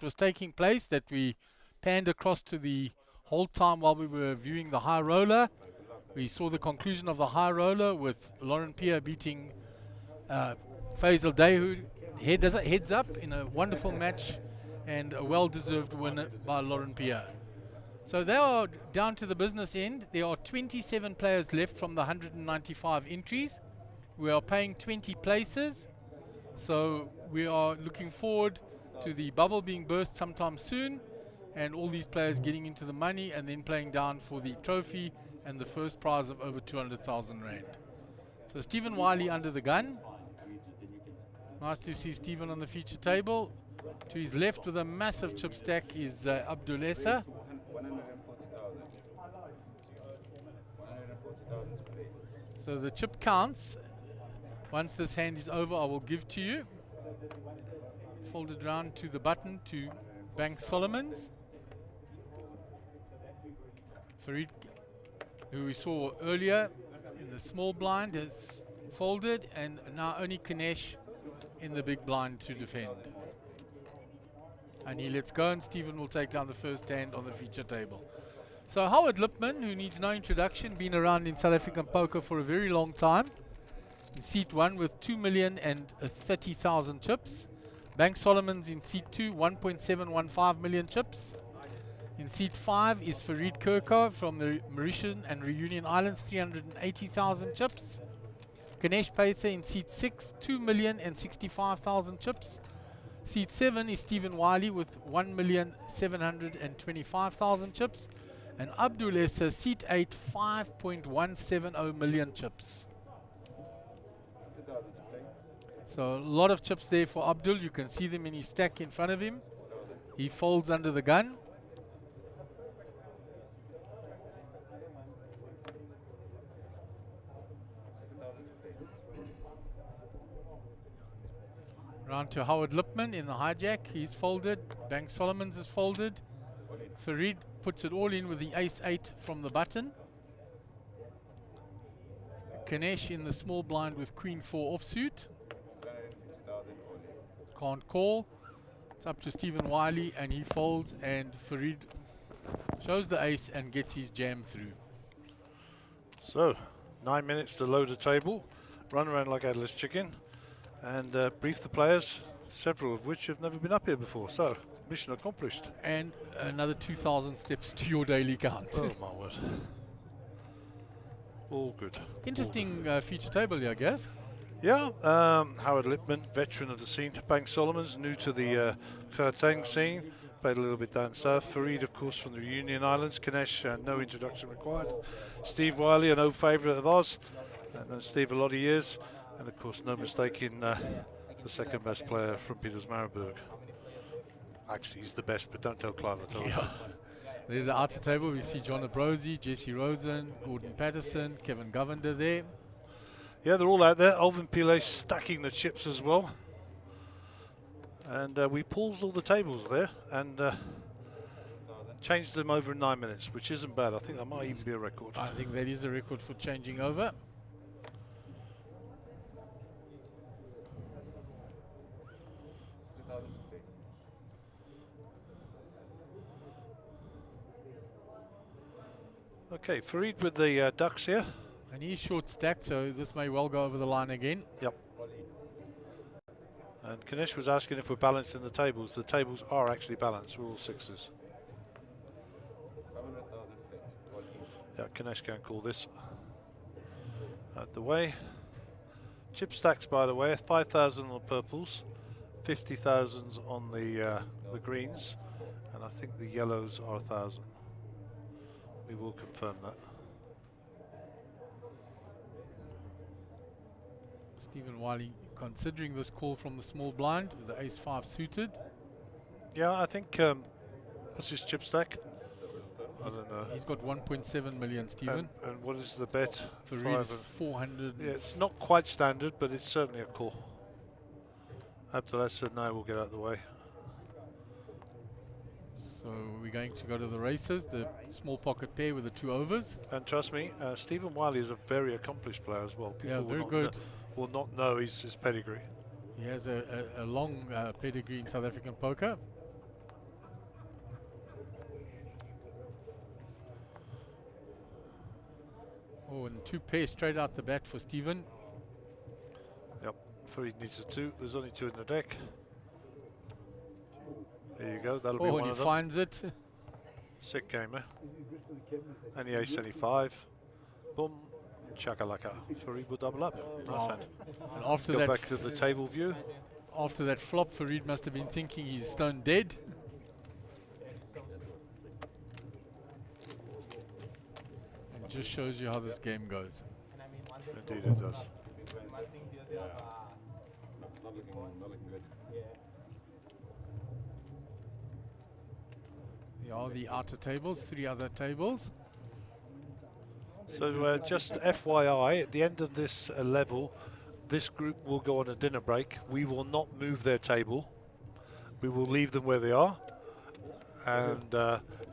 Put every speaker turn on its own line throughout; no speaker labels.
was taking place that we panned across to the whole time while we were viewing the high roller. We saw the conclusion of the high roller with Lauren Pierre beating Faisal Dehu heads up in a wonderful match and a well-deserved win by Lauren Pierre. So they are down to the business end. There are 27 players left from the 195 entries. We are paying 20 places. So we are looking forward to the bubble being burst sometime soon and all these players getting into the money and then playing down for the trophy and the first prize of over 200,000 Rand. So Stephen Wiley under the gun. Nice to see Stephen on the feature table. To his left with a massive chip stack is Abdul Essa. So the chip counts. Once this hand is over, I will give to you. Fold it round to the button to Bank Solomons. Farid, who we saw earlier in the small blind, has folded, and now only Kanesh in the big blind to defend. And he lets go, and Stephen will take down the first hand on the feature table. So Howard Lipman, who needs no introduction, been around in South African poker for a very long time. In seat 1 with 2,030,000 chips. Bank Solomons in seat 2, 1.715 million chips. In seat 5 is Farid Kirkar from the Mauritian and Reunion Islands, 380,000 chips. Ganesh Paitha in seat 6, 2,065,000 chips. Seat 7 is Stephen Wiley with 1,725,000 chips. And Abdul Essa, seat 8, 5.170 million chips. So a lot of chips there for Abdul. You can see them in his stack in front of him. He folds under the gun. Round to Howard Lipman in the hijack. He's folded. Bank Solomons is folded. Farid puts it all in with the ace-8 from the button. Kanesh in the small blind with queen-4 offsuit. Can't call. It's up to Stephen Wiley, and he folds, and Farid shows the ace and gets his jam through.
So, 9 minutes to load a table, run around like Adler's chicken, and brief the players, several of which have never been up here before. So, mission accomplished.
And another 2,000 steps to your daily count.
Oh my word. All good.
Interesting feature table here, I guess.
Yeah, Howard Lipman, veteran of the scene. Bank Solomons, new to the Kurtang scene. Played a little bit down south. Farid, of course, from the Reunion Islands. Kanesh, no introduction required. Steve Wiley, an old favourite of ours. And then Steve a lot of years. And of course, no mistake in the second best player from Pietersmaritzburg. Actually, he's the best, but don't tell Clive I told him.
There's the outer table. We see John Abruzzi, Jesse Rosen, Gordon Patterson, Kevin Govender there.
Yeah, they're all out there. Alvin Pillay stacking the chips as well. And we paused all the tables there and changed them over in 9 minutes, which isn't bad. I think that might even be a record.
I think that is a record for changing over.
Okay, Farid with the ducks here.
And he's short stacked, so this may well go over the line again.
Yep. And Kanesh was asking if we're balanced in the tables. The tables are actually balanced. We're all sixes. Yeah, Kanesh can't call this. Out the way. Chip stacks, by the way, 5,000 on the purples, 50,000 on the greens, and I think the yellows are 1,000. We will confirm that.
Stephen Wiley considering this call from the small blind with the ace-5 suited.
Yeah, I think, what's his chip stack? I don't know.
He's got 1.7 million, Stephen.
And what is the bet?
For Reed is 400.
Yeah, it's not quite standard, but it's certainly a call. Abdullah said no, we'll get out of the way.
So we're going to go to the races, the small pocket pair with the 2 overs.
And trust me, Stephen Wiley is a very accomplished player as well. People
very good.
Will not know his pedigree.
He has a long pedigree in South African poker. and 2 pair straight out the bat for Stephen.
Yep, Farid needs a 2. There's only 2 in the deck. There you go, that'll be one
And he
of them.
finds it.
Sick gamer. Any ace, any 5. Boom, chakalaka. Farid will double up. Nice hand.
And after
Go
that,
back to the table view.
after that flop, Farid must have been thinking he's stone dead. And just shows you how this game goes.
Indeed it does.
There are the outer tables, 3 other tables.
So just FYI, at the end of this level, this group will go on a dinner break. We will not move their table. We will leave them where they are, and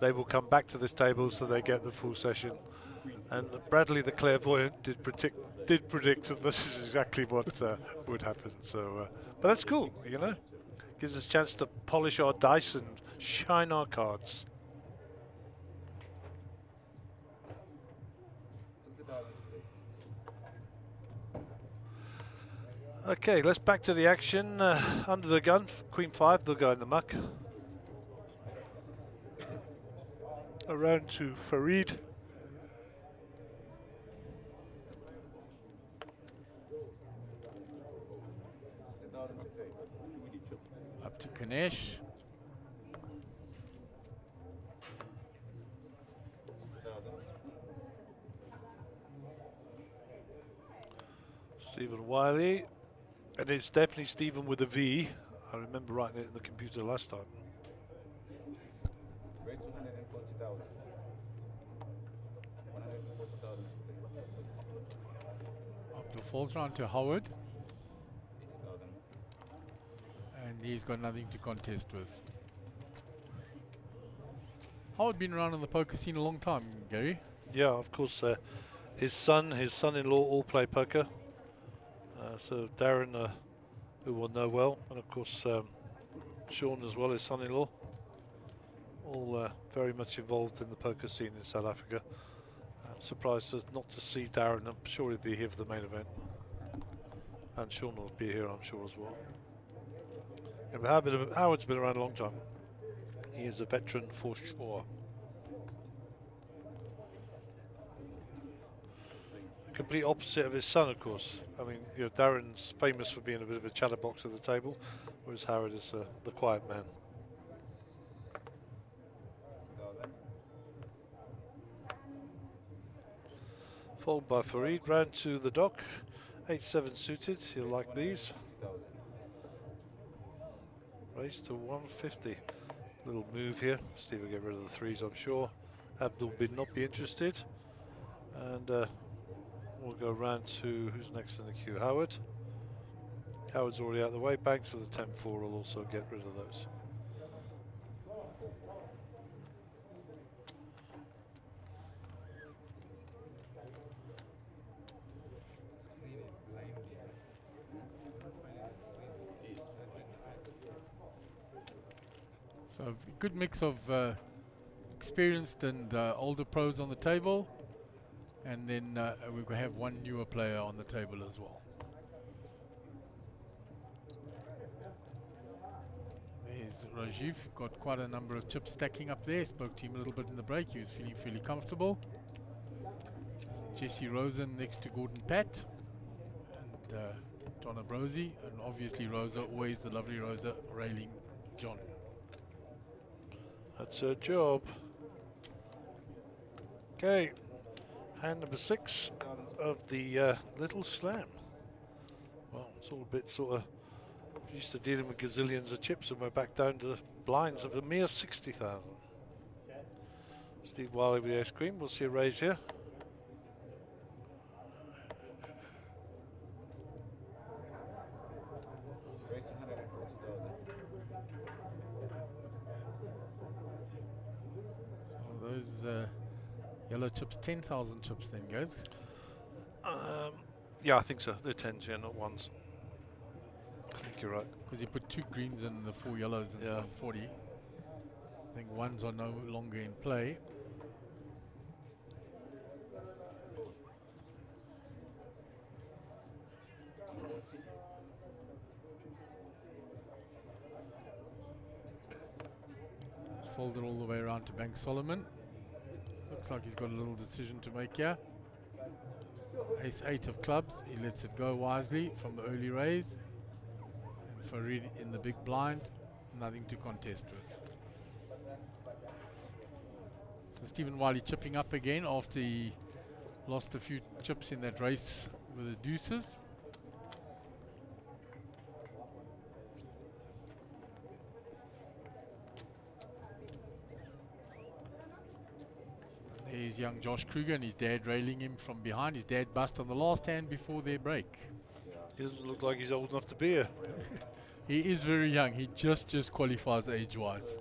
they will come back to this table so they get the full session. And Bradley the clairvoyant did predict that this is exactly what would happen. So, but that's cool, you know. Gives us a chance to polish our dice and shine our cards. Okay, let's back to the action. Under the gun, Queen 5, they'll go in the muck. Around to Farid.
Up to Kanesh.
Stephen Wiley. And it's definitely Stephen with a V. I remember writing it in the computer last time.
Up the falls round to Howard. And he's got nothing to contest with. Howard been around in the poker scene a long time, Gary.
Yeah, of course. His son-in-law all play poker. So Darren, who will know well, and of course Sean as well, his son-in-law, all very much involved in the poker scene in South Africa. I'm surprised not to see Darren. I'm sure he'll be here for the main event, and Sean will be here, I'm sure, as well. Yeah, but Howard's been around a long time. He is a veteran for sure. Complete opposite of his son, of course. I mean, you know, Darren's famous for being a bit of a chatterbox at the table, whereas Howard is the quiet man. Fold by Farid, round to the dock. 8-7 suited, you'll like these. Raise to 150. Little move here. Steve will get rid of the 3s, I'm sure. Abdul will not be interested. And we'll go round to who's next in the queue. Howard. Howard's already out of the way. Banks with a 10-4 will also get rid of those.
So a good mix of experienced and older pros on the table. And then we have one newer player on the table as well. There's Rajiv, got quite a number of chips stacking up there. Spoke to him a little bit in the break. He was feeling fairly comfortable. Jesse Rosen next to Gordon Pat. And Donna Brosey. And obviously Rosa, always the lovely Rosa, railing John.
That's her job. Okay. Hand number 6 of the little slam. Well, it's all a bit sort of used to dealing with gazillions of chips, and we're back down to the blinds of a mere 60,000. Steve Wiley with the ice cream. We'll see a raise here.
Those yellow chips, 10,000 chips then, guys.
Yeah, I think so. They're 10s, yeah, not 1s. I think you're right.
Because you put 2 greens and the 4 yellows in 140. I think 1s are no longer in play. Fold it all the way around to Bank Solomon. Looks like he's got a little decision to make here. Ace 8 of clubs. He lets it go wisely from the early raise. And Farid in the big blind. Nothing to contest with. So Stephen Wiley chipping up again after he lost a few chips in that race with the deuces. There's young Josh Kruger and his dad railing him from behind. His dad bust on the last hand before their break.
He doesn't look like he's old enough to be here.
He is very young. He just qualifies age-wise.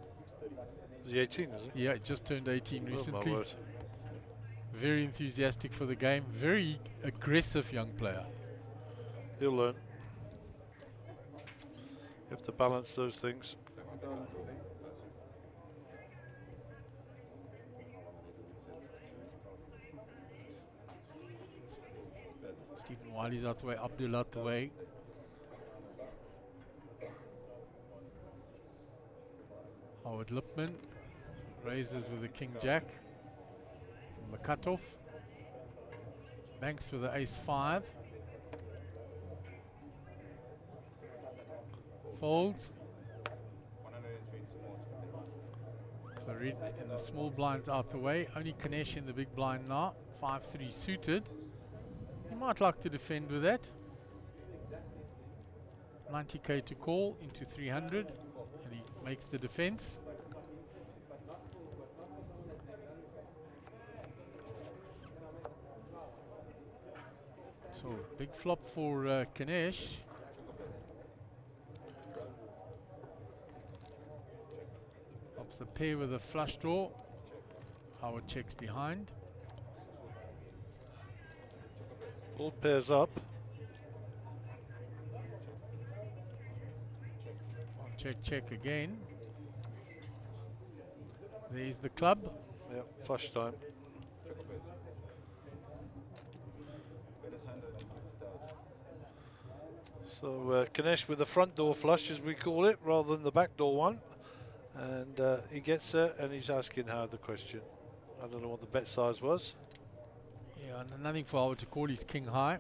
Is he 18, is he?
Yeah, just turned 18
Oh,
recently.
my word.
Very enthusiastic for the game. Very aggressive young player.
He'll learn. You have to balance those things.
Stephen Wiley's out the way, Abdul out the way. Howard Lipman raises with the King Jack. From the cutoff. Banks with the Ace 5. Folds. Farid in the small blinds out the way. Only Kanesh in the big blind now. 5-3 suited. He might like to defend with that. 90k to call into 300. And he makes the defense. So big flop for Kanesh. Pops a pair with a flush draw. Howard checks behind.
All pairs up.
Check, check again. There's the club.
Yep, flush time. So Kanesh with the front door flush, as we call it, rather than the back door one. And he gets there and he's asking Howard the question. I don't know what the bet size was.
Yeah, nothing for Howard to call. He's king high.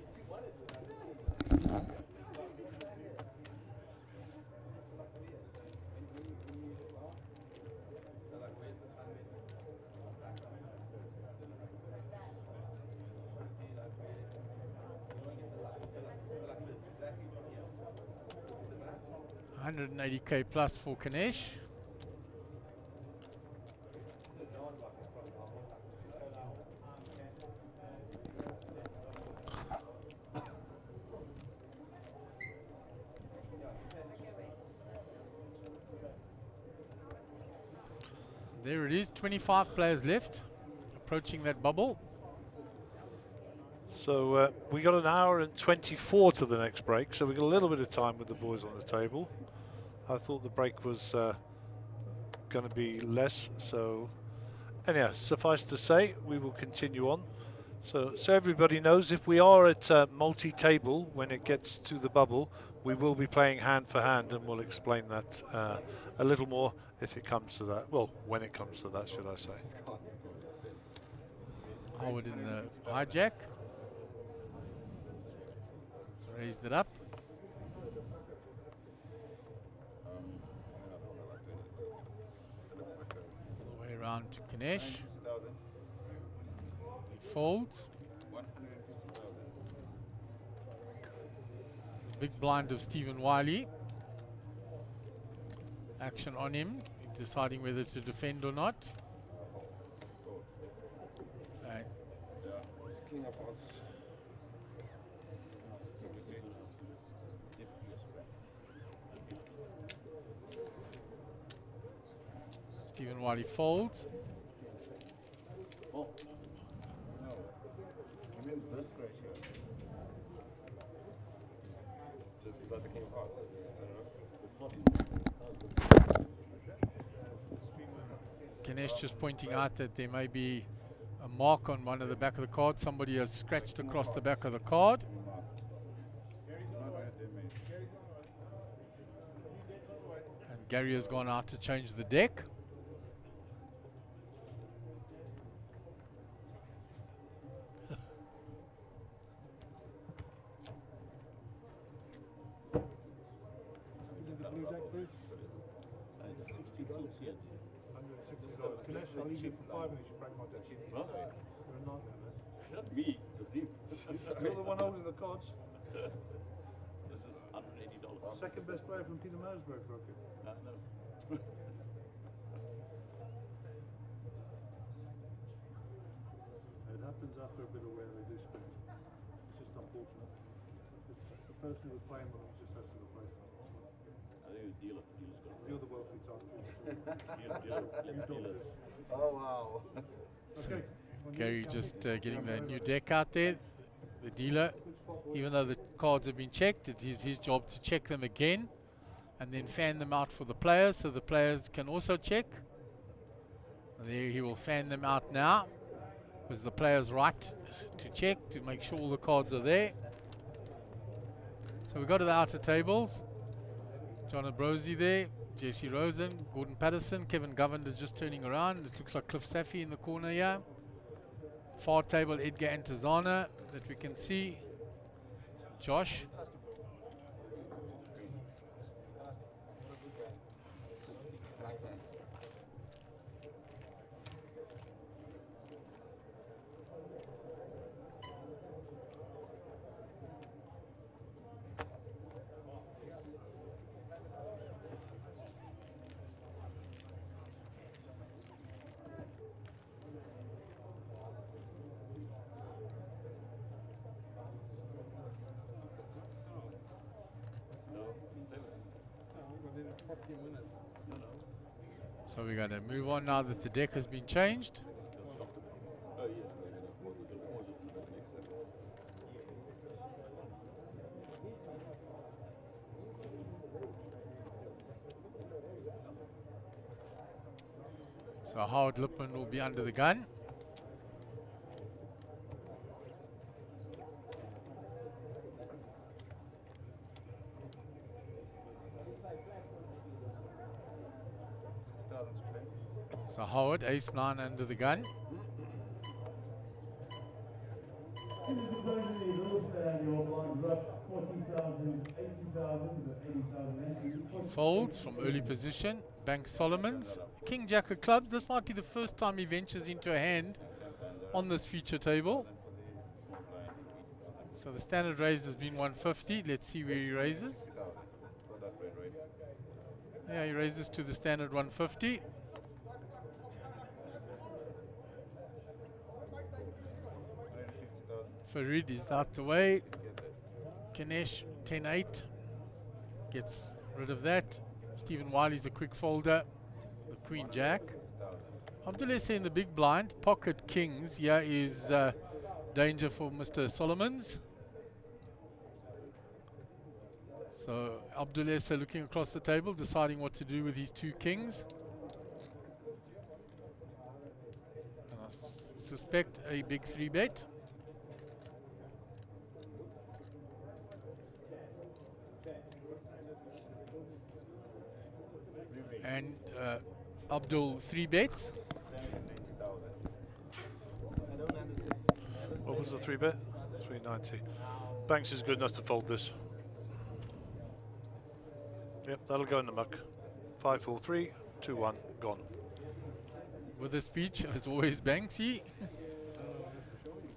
$180k plus for Kanesh. There it is, 25 players left, approaching that bubble.
So we got an hour and 24 to the next break, so we got a little bit of time with the boys on the table. I thought the break was going to be less, so anyhow, suffice to say, we will continue on. So everybody knows, if we are at multi-table when it gets to the bubble, we will be playing hand for hand, and we'll explain that a little more if it comes to that. Well, when it comes to that, should I say.
Howard in the hijack. Raised it up. All the way around to Kanesh. He folds. Big blind of Stephen Wiley. Action on him, deciding whether to defend or not. Right. Stephen Wiley folds.
Oh. No. I mean this scratch here. Just without the king of hearts.
Ganesh just pointing out that there may be a mark on one of the back of the card. Somebody has scratched across the back of the card. And Gary has gone out to change the deck.
$160. Ganesh, I'll leave you for 5 and you should break my deck.
Huh?
You're a nightmare, man.
Not me, the team.
You're the one holding the cards.
This is $180.
Second best player from Peter Marisburg broke it.
No.
It happens after a bit of wear, they do spin. It's just unfortunate. The person who was playing with them just has to replace them.
I think it's dealer.
You're the wealthy type.
Dealer.
Oh wow.
Okay.
Gary just getting the new deck out there. The dealer, even though the cards have been checked, it is his job to check them again and then fan them out for the players so the players can also check. And there he will fan them out now. It was the player's right to check to make sure all the cards are there. So we go to the outer tables. John Abrosi there, Jesse Rosen, Gordon Patterson, Kevin Govender just turning around. It looks like Cliff Safi in the corner here. Far table, Edgar Antazana that we can see. Josh. So we're going to move on now that the deck has been changed. So Howard Lippman will be under the gun. So Howard, ace-9 under the gun. Folds from early position. Bank Solomons. King Jack of clubs. This might be the first time he ventures into a hand on this feature table. So the standard raise has been 150. Let's see where he raises. Yeah, he raises to the standard 150. Farid is out the way. Ganesh 10-8 gets rid of that. Stephen Wiley's a quick folder. The Queen Jack. Abdullah in the big blind. Pocket Kings. Here is danger for Mr. Solomons. So Abdullah looking across the table, deciding what to do with his two kings. And I suspect a big 3-bet. And Abdul 3-bets.
What was the 3-bet? 390. Banks is good enough to fold this. Yep, that'll go in the muck. 5, 4, 3, 2, 1, gone.
With a speech, as always, Banksy.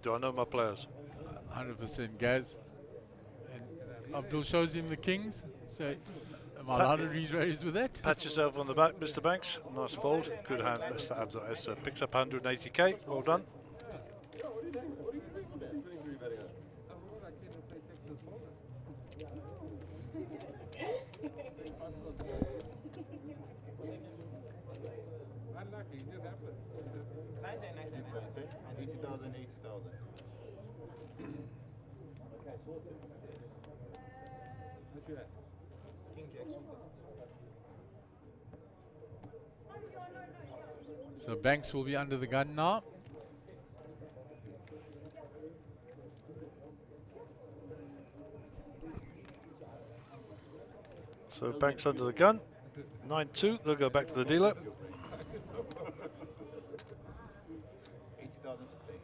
Do I know my players?
100% Gaz. And Abdul shows him the kings. So, am I allowed to re-raise with that?
Pat yourself on the back, Mr. Banks. Nice fold. Good hand, Mr. Abdul. Picks up 180k. Well done.
Nice. 80,000, 80,000.
So Banks will be under the gun now.
So Banks under the gun. 9-2. They'll go back to the dealer.
80,000 to play.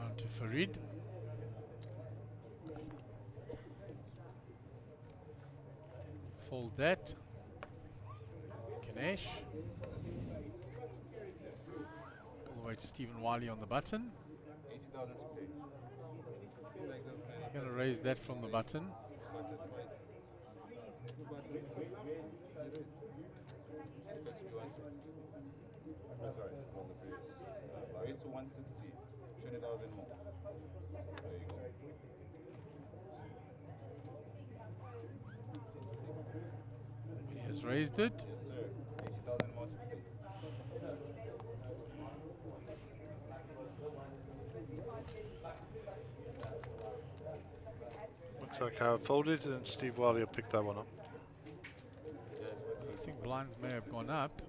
On to Farid. fold that. Ganesh. All the way to Stephen Wiley on the button.
80,000 to play.
Going to raise that from the button.
Supposed to be 160. Raise to 160. 20,000 more. There you go.
He has raised it.
Yes, sir. 80,000 more to play.
Looks like how it folded, and Steve Wiley will pick that one up.
I think blinds may have gone up.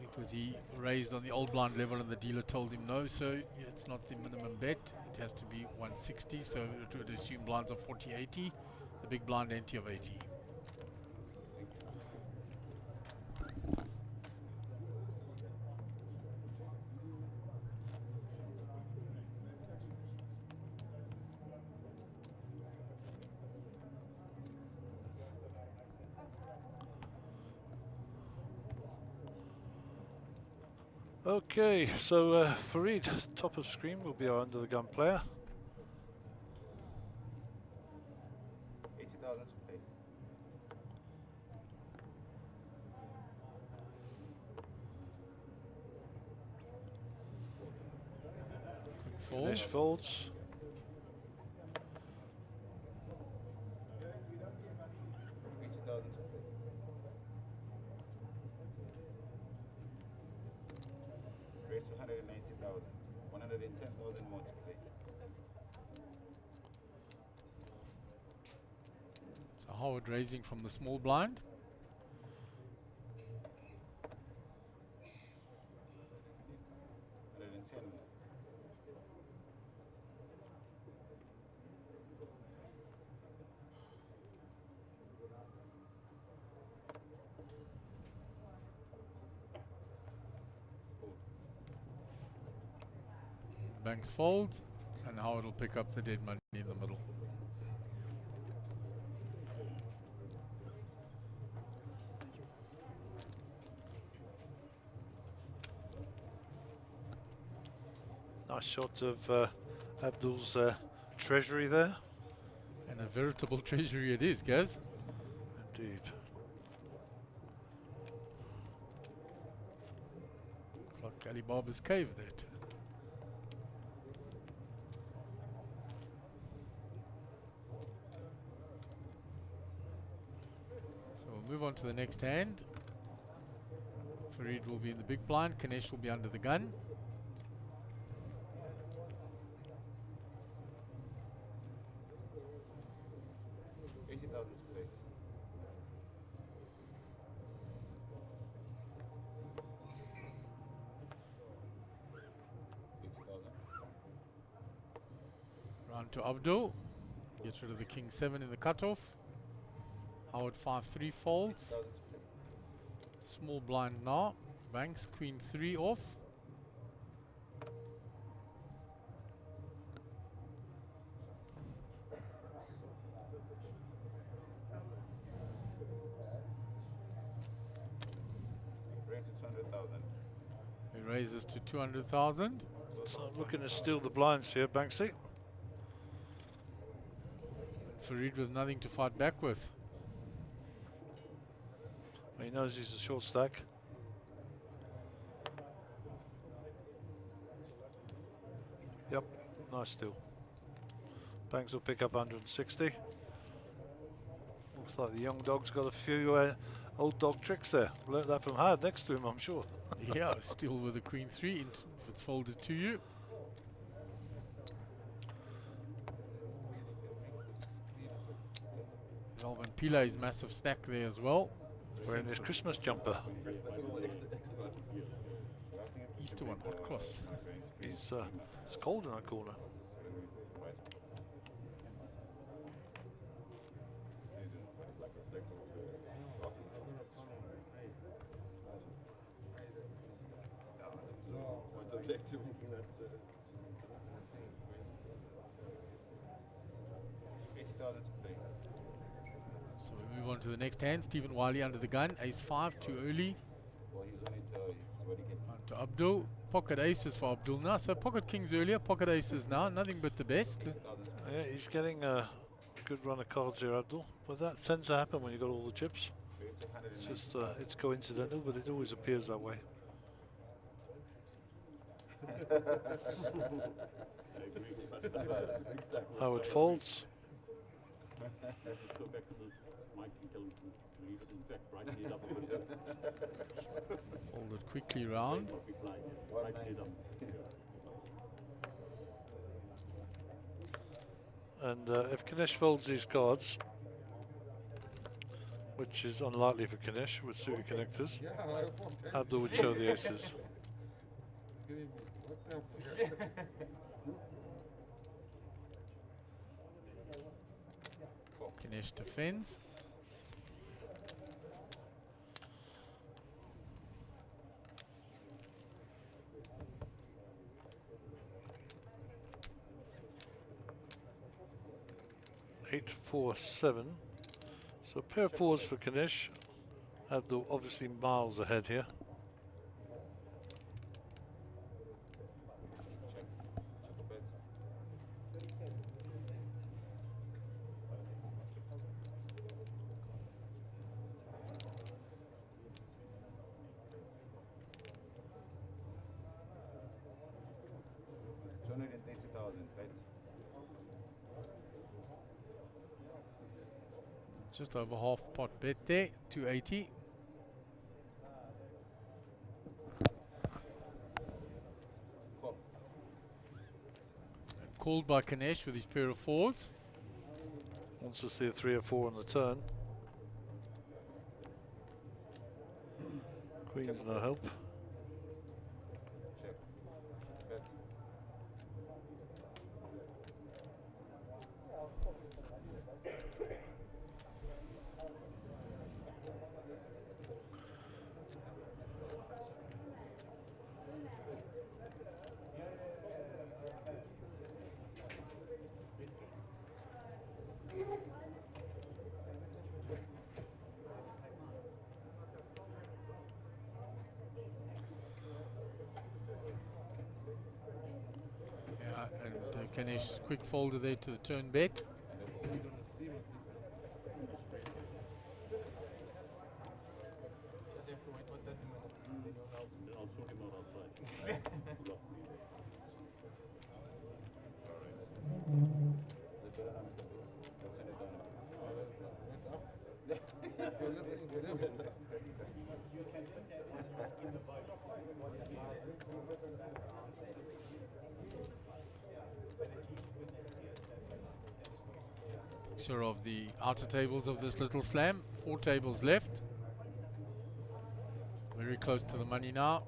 Because he raised on the old blind level and the dealer told him no, so it's not the minimum bet. It has to be 160, so it would assume blinds of 40-80, the big blind ante of 80.
Okay, so Farid, top of screen, will be our under the gun player.
80,000 to play.
Quick
Ganesh
fold.
folds.
80,000 to play. Raise to 190,000. 110,000 more to play.
So Howard raising from the small blind. Banks fold, and Howard will pick up the dead money in the middle.
Nice shot of Abdul's treasury there.
And a veritable treasury it is, Gaz.
Indeed.
Looks like Alibaba's cave there. So we'll move on to the next hand. Farid will be in the big blind, Ganesh will be under the gun. Round to Abdul. Gets rid of the king 7 in the cutoff. Howard 5-3 folds. Small blind now. Banks queen 3 off. He raises to 200,000.
So looking to steal the blinds here, Banksy.
Farid with nothing to fight back with.
He knows he's a short stack. Yep, nice steal. Banks will pick up 160. Looks like the young dog's got a few old dog tricks there. Learned that from Hard next to him, I'm sure.
Yeah, still with a queen 3 if it's folded to you. Alvin Pilay's massive stack there as well.
Wearing his Christmas jumper.
Easter one, hot cross.
It's cold in that corner.
80,000 to play.
So we move on to the next hand. Stephen Wiley under the gun. Ace 5, too early.
Well, he's on it, it's what he can.
On to Abdul. Pocket aces for Abdul now. So pocket kings earlier, pocket aces now. Nothing but the best.
60,000 to play.
Yeah, he's getting a good run of cards here, Abdul. But that tends to happen when you got all the chips.
Rates of
It's
190.
just it's coincidental, but it always appears that way.
I agree. Big stack was
How it
like-
folds.
Just go back to the mic and tell him to leave it in fact, right knee up.
Folded quickly round.
Not reply. Right knee up.
And if Ganesh folds these cards, which is unlikely for Ganesh with suited connectors, Abdul would show the aces.
Ganesh defends.
Eight, 4, 7. So pair of fours for Ganesh. Abdul obviously miles ahead here.
Check. Check the bets. $280,000 bets.
Just over half pot bet there. 280.
Call.
And called by Ganesh with his pair of fours.
Wants to see a 3 or 4 on the turn. Queen's no help.
Check. Bet.
Yeah, and Ganesh quick folder there to the turn bet.
Then I'll sort him out outside.
Picture of the outer tables of this little slam. 4 tables left. Very close to the money now.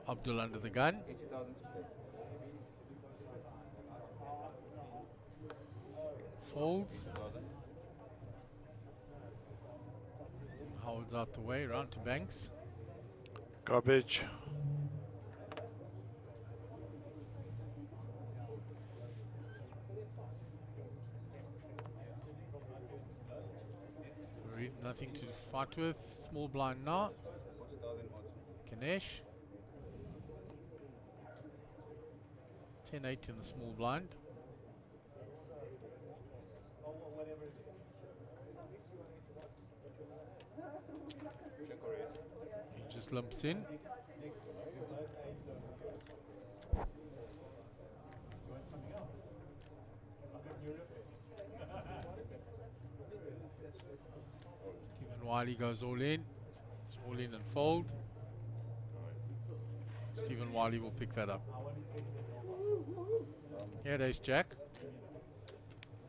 Abdul under the gun.
80,000 to play.
Folds.
2,000.
Holds out the way. Round to Banks.
Garbage.
Nothing to fight with. Small blind now.
40,000 odds.
Ganesh. 10-8 in the small blind.
Check or raise.
He just limps in. Stephen Wiley goes all in. It's all in and fold. Stephen Wiley will pick that up. Here it is, Jack.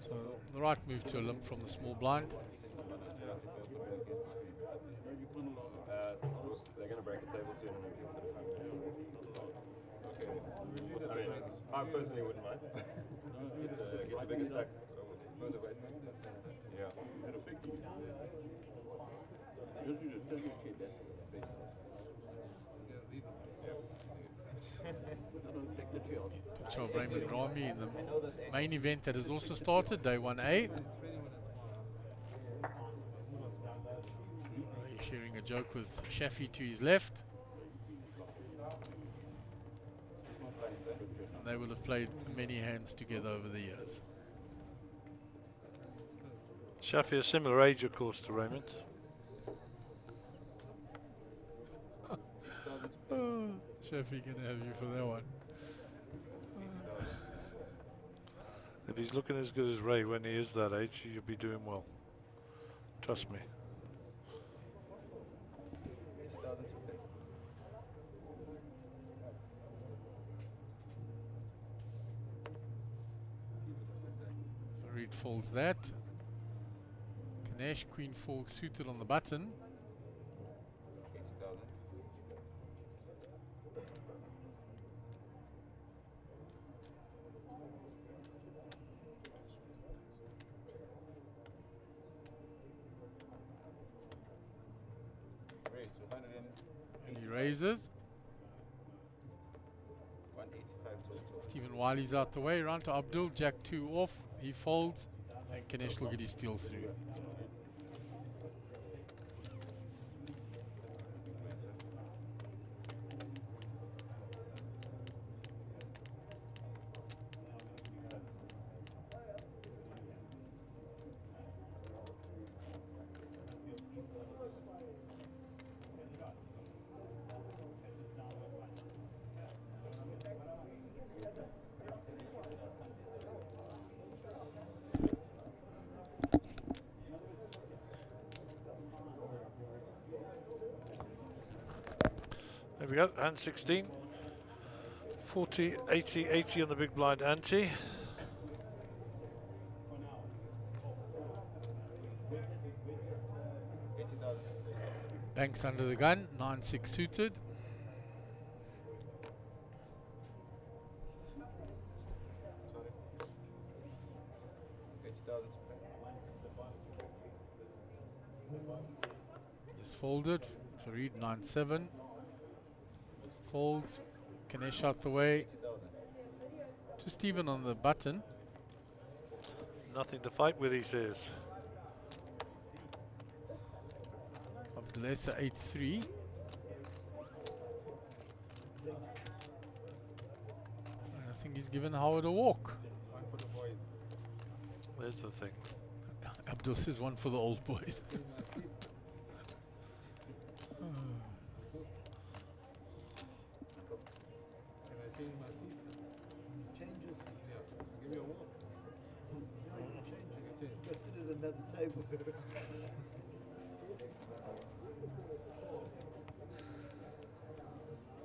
So the right move to a limp from the small blind.
They're going to break a table soon and then people are going to come. I mean, I personally wouldn't mind. Get the bigger stack further away from him, but
Yeah.
Instead of 50. Just do the 10 kid, that's basically. Take the field.
Picture of Raymond Rami in the main event that has also started, day 1A. Ray sharing a joke with Shafi to his left.
Small blinds, eh?
And they will have played many hands together over the years.
Shafi, a similar age, of course, to Raymond.
Shafi gonna have you for that one.
If he's looking as good as Ray when he is that age, you'll be doing well. Trust me.
80,000 to play.
Reed folds that. Ganesh, Queen 4 suited on the button.
80,000. Ray, 280.
And he raises.
185 total.
Stephen Wiley's out the way. Round to Abdul. Jack 2 off. He folds. And Ganesh will get his steal through.
There we go, hand 16. 40, 80, 80 on the big blind ante.
Banks under the gun. 9-6 suited. Is folded. Farid 9-7. Folds. Ganesh out the way. To Stephen on the button.
Nothing to fight with, he says.
Abdulesa 8-3. And I think he's given Howard a walk.
There's the thing.
Abdul says one for the old boys.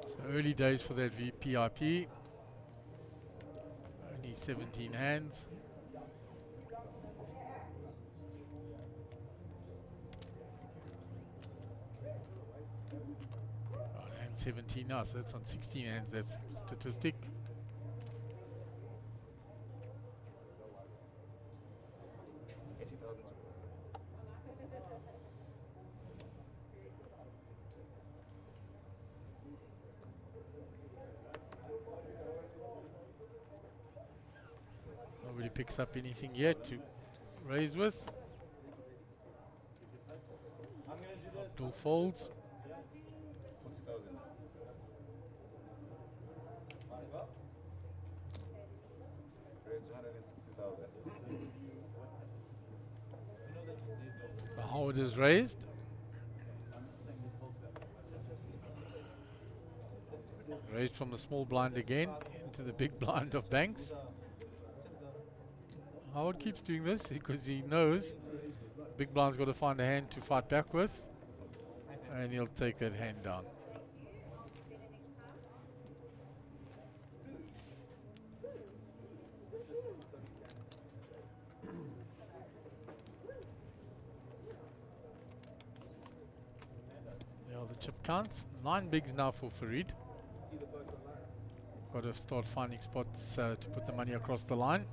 So early days for that VPIP. Only 17 hands. And 17 now, so that's on 16 hands, that statistic. Nobody picks up anything yet to raise with. Abdul folds.
40,000. Ray, 260,000.
Howard is raised. Raised from the small blind again into the big blind of Banks. Howard keeps doing this because he knows big blind's got to find a hand to fight back with, and he'll take that hand down. There are the chip counts. 9 bigs now for Farid. Got to start finding spots to put the money across the line.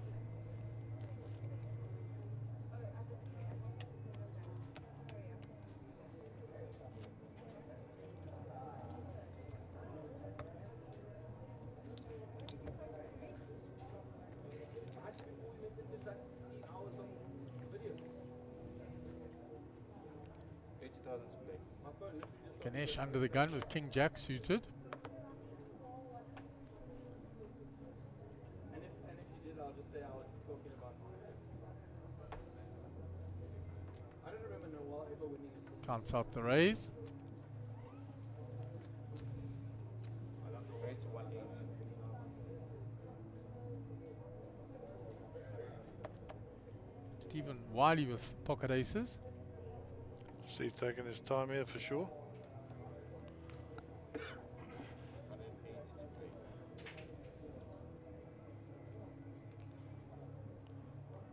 Ganesh under the gun with King Jack suited. Counts out the raise.
Raise to 180.
Stephen Wiley with pocket aces.
Steve taking his time here for sure.
180 to play.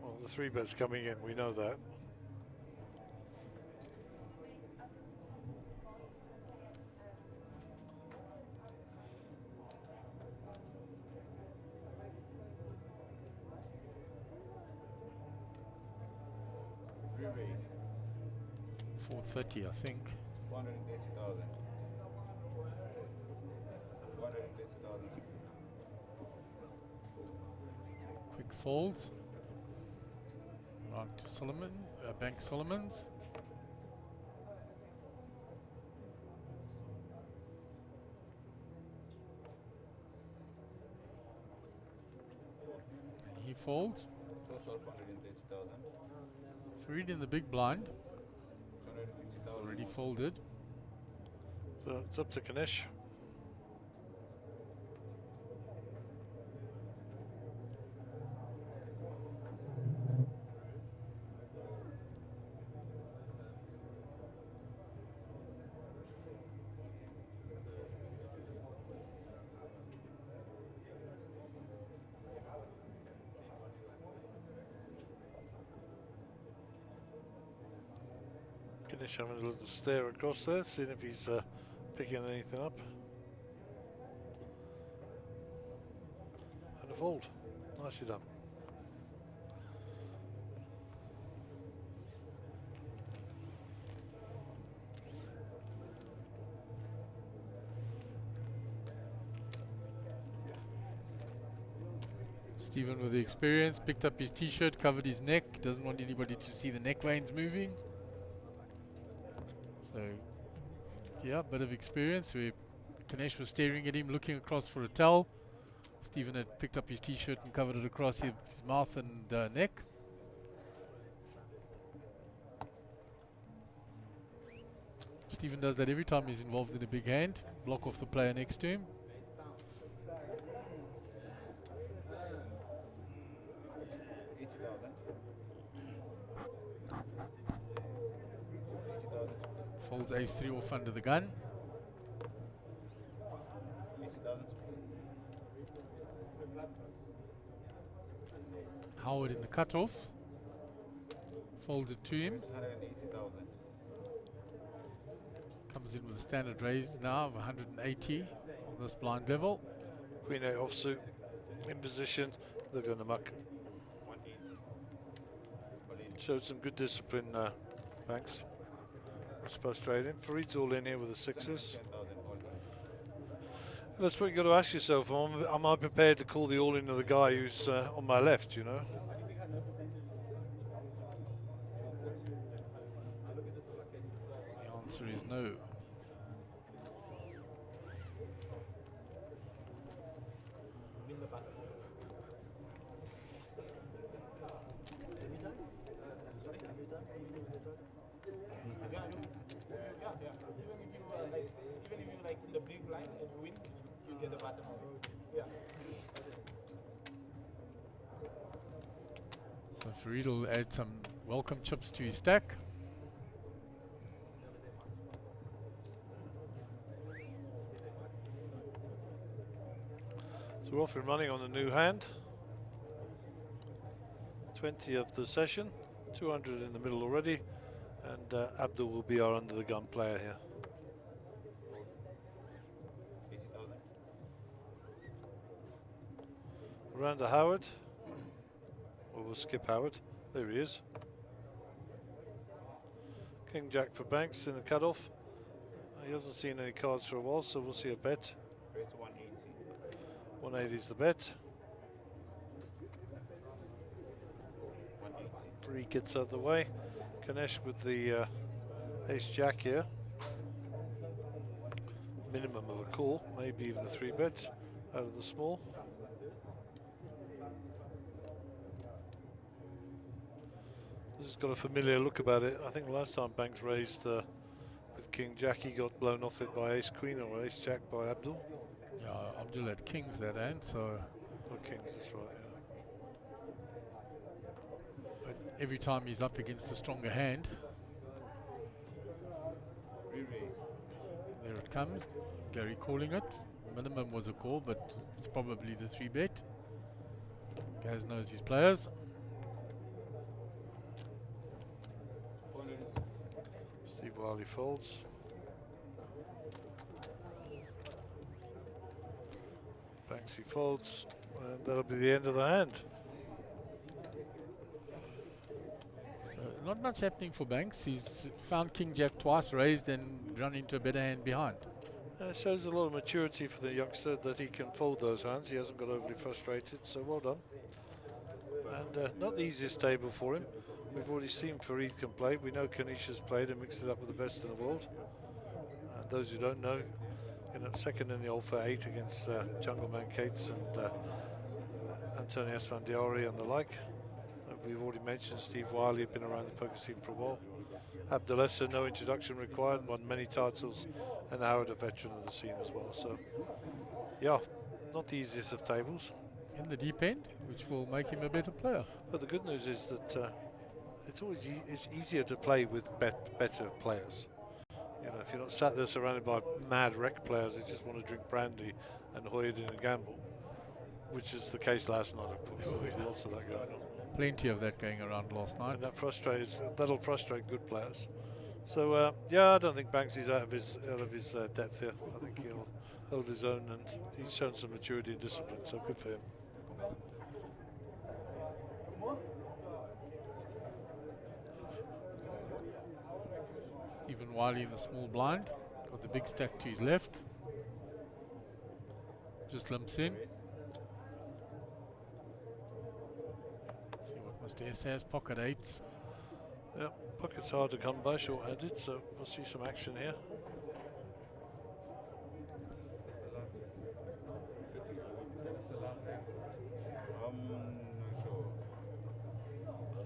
Well, the 3-bet's coming in, we know that.
Re-raise.
430, I think.
180,000. 180,000.
Quick folds. Round to Solomon, Bank Solomons. And he folds.
Total 130,000.
Farid in the big blind.
250,000.
Already folded.
So it's up to Ganesh. Ganesh having a little stare across there, seeing if he's picking anything up. And a fold. Nicely done.
Stephen with the experience, picked up his t-shirt, covered his neck, doesn't want anybody to see the neck veins moving. So, yeah, bit of experience where Ganesh was staring at him, looking across for a towel. Stephen had picked up his t-shirt and covered it across his mouth and neck. Stephen does that every time he's involved in a big hand, block off the player next to him.
80,000. 80,000 to play.
Folds ace-3 off under the gun.
80,000 to play.
Howard in the cutoff. Folded to him.
180,000.
Comes in with a standard raise now of 180 on this blind level.
Queen 8 offsuit in position. They're going to muck.
180. All in.
Showed some good discipline, Banks. It's frustrating. Farid's all in here with the sixes.
10,000 all in.
That's what you got to ask yourself. Am I prepared to call the all-in of the guy who's on my left, you know?
The answer is no.
Even if you like in the big line and win, you get the bottom. Yeah.
So Farid will add some welcome chips to his stack.
So we're off and running on the new hand. 20 of the session, 200 in the middle already, and Abdul will be our under the gun player here.
80,000.
Around to Howard. Or we'll skip Howard. There he is. King Jack for Banks in the cutoff. He hasn't seen any cards for a while, so we'll see a bet.
Raise to 180.
180 is the bet.
180.
Three gets out of the way. Ganesh with the ace jack here. minimum of a call, maybe even a 3-bet out of the small. This has got a familiar look about it. I think last time Banks raised with King Jack, he got blown off it by Ace Queen or Ace Jack by Abdul.
Yeah, Abdul had kings that hand, so.
Or Kings, that's right, yeah.
But every time he's up against a stronger hand,
Re-raise.
there it comes. Gary calling it. Minimum was a call, but it's probably the 3-bet. Gaz knows his players.
460.
Steve Wiley folds. Banksy folds, and that'll be the end of the hand.
So not much happening for Banks. He's found King Jack twice, raised and run into a better hand behind.
It shows a lot of maturity for the youngster that he can fold those hands. He hasn't got overly frustrated, so well done. And not the easiest table for him. We've already seen Farid can play. We know Kanisha's played and mixed it up with the best in the world. And those who don't know, second in the Alpha 8 against Jungleman Cates and Antonius van Diori and the like. We've already mentioned Steve Wiley had been around the poker scene for a while. Abdelessa, no introduction required, won many titles, and Howard, a veteran of the scene as well. So, yeah, not the easiest of tables.
In the deep end, which will make him a better player.
But the good news is that it's easier to play with better players. You know, if you're not sat there surrounded by mad wreck players who just want to drink brandy and hoy it in a gamble, which is the case last night, of course. So there's lots of that going on.
Plenty of that going around last night.
And that'll frustrate good players. So yeah, I don't think Banksy's out of his depth here. I think he'll hold his own, and he's shown some maturity and discipline. So good for him.
Stephen Wiley in the small blind, got the big stack to his left. Just limps in. See what Mr. S has, pocket 8s.
Yeah, pocket's hard to come by short-handed, so we'll see some action here.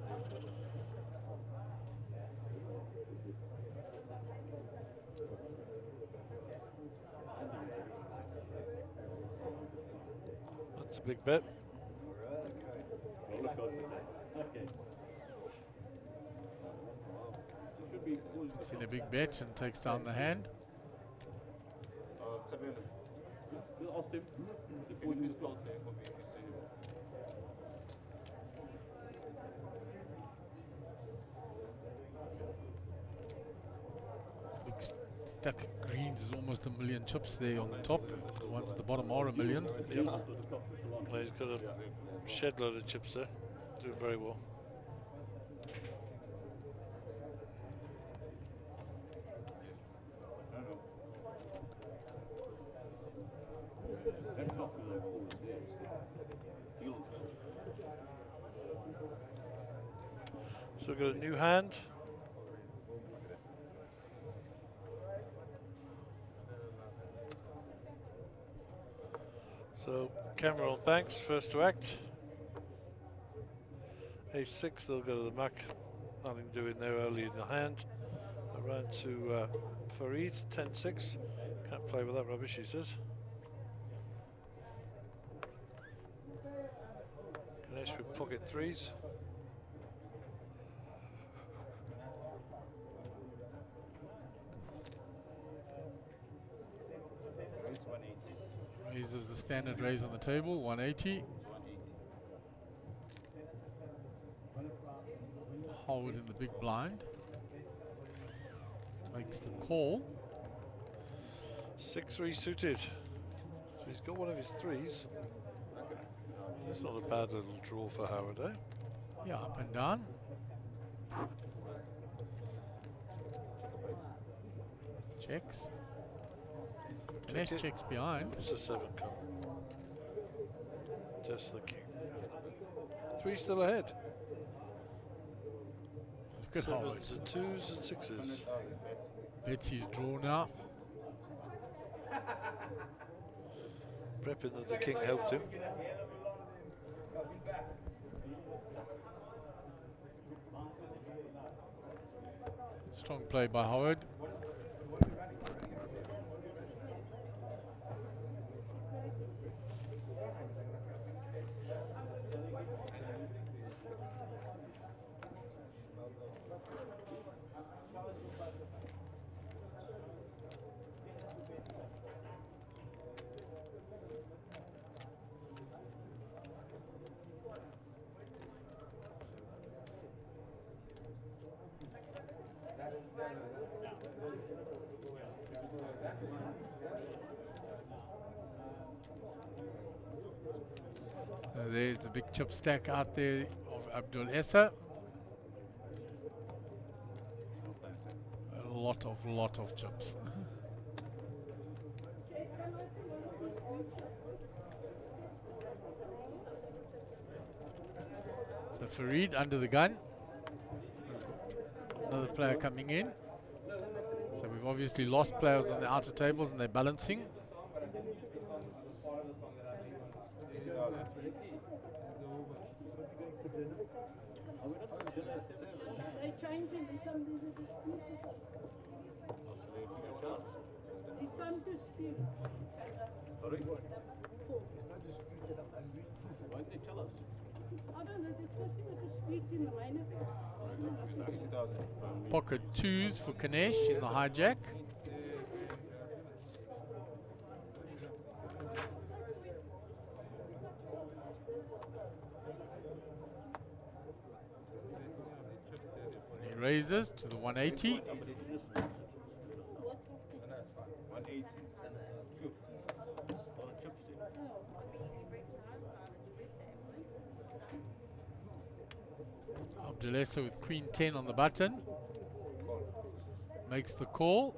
Not sure.
That's a big bet.
It's in a big bet and takes down the hand.
Tabella.
Ask him.
If you is close there, it will be receivable.
Big stack of greens is almost 1 million chips there on the top. The ones at the bottom are 1 million.
Yep. Well, he's got a shed load of chips there. Doing very well. So we've got a new hand. So Cameron Banks first to act. A6, they'll go to the muck. Nothing doing there early in the hand. Around to Farid, 10-6. Can't play with that rubbish, he says. Ganesh with pocket 3s.
Raise 180.
Raises the standard raise on the table, 180.
180.
Howard in the big blind. Makes the call.
6-3 suited. So he's got one of his 3s. It's not a bad little draw for Howard, eh?
Yeah, up and down. Checks. Ganesh
Check it.
checks behind.
What's the 7 come? Just the king. 3 still ahead.
Look at Howard.
7s and 2s and 6s.
100,000 bet.
Bets his draw now.
Prepping that the king helped him.
Strong play by Howard. There's the big chip stack out there of Abdul Essa. A lot of chips. So Farid under the gun. Another player coming in. So we've obviously lost players on the outer tables and they're balancing.
They changing some dispute.
Sorry? Why did they tell us?
I don't know, there's supposed to be a dispute in the main event.
Pocket twos for Kanesh in the hijack. He raises to the 180.
180.
Abdulesa with Queen 10 on the button. Makes the call.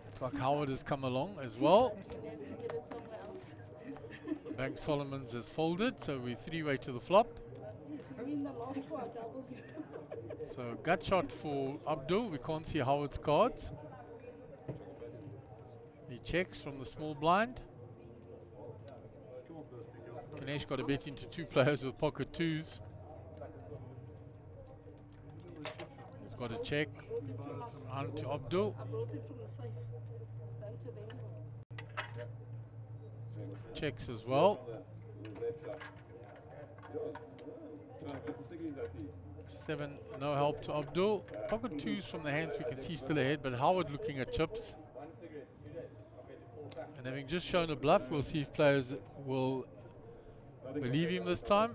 Looks like Howard has come along as well. Bank Solomons has folded, so we're three-way to the flop. So gut shot for Abdul. We can't see Howard's cards. He checks from the small blind. Kanesh got a bet into two players with pocket twos. He's got a check on to Abdul.
I brought it from the safe. Down to them.
Checks as well. 7, no help to Abdul. Pocket twos from the hands, we can see still ahead, but Howard looking at chips. And having just shown a bluff, we'll see if players will believe him this time.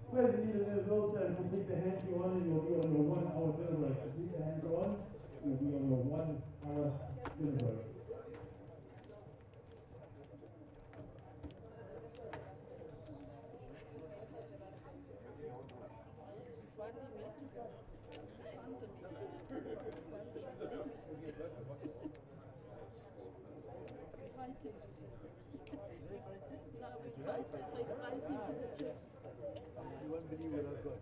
Where the leader is also complete the hand you on and you'll be on your 1 hour dinner break. Complete the hand you on, you'll be on your 1 hour dinner break.
You won't believe what I've got.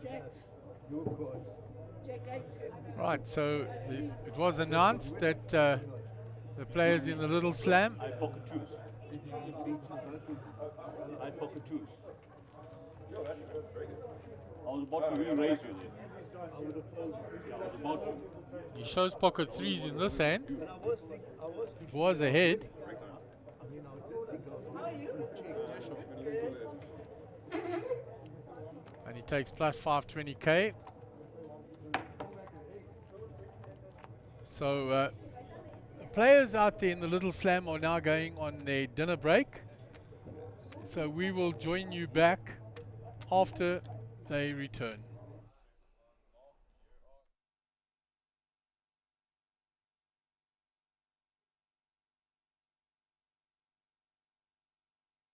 Jacks. Your cards. Jack 8.
Right, so it was announced that the players in the little slam.
I pocket twos. I pocket twos. I was about to re-raise you there. I would have folded. I was about to.
He shows pocket threes in this hand. It was ahead. And he takes plus 520k. So the players out there in the little slam are now going on their dinner break. So we will join you back after they return.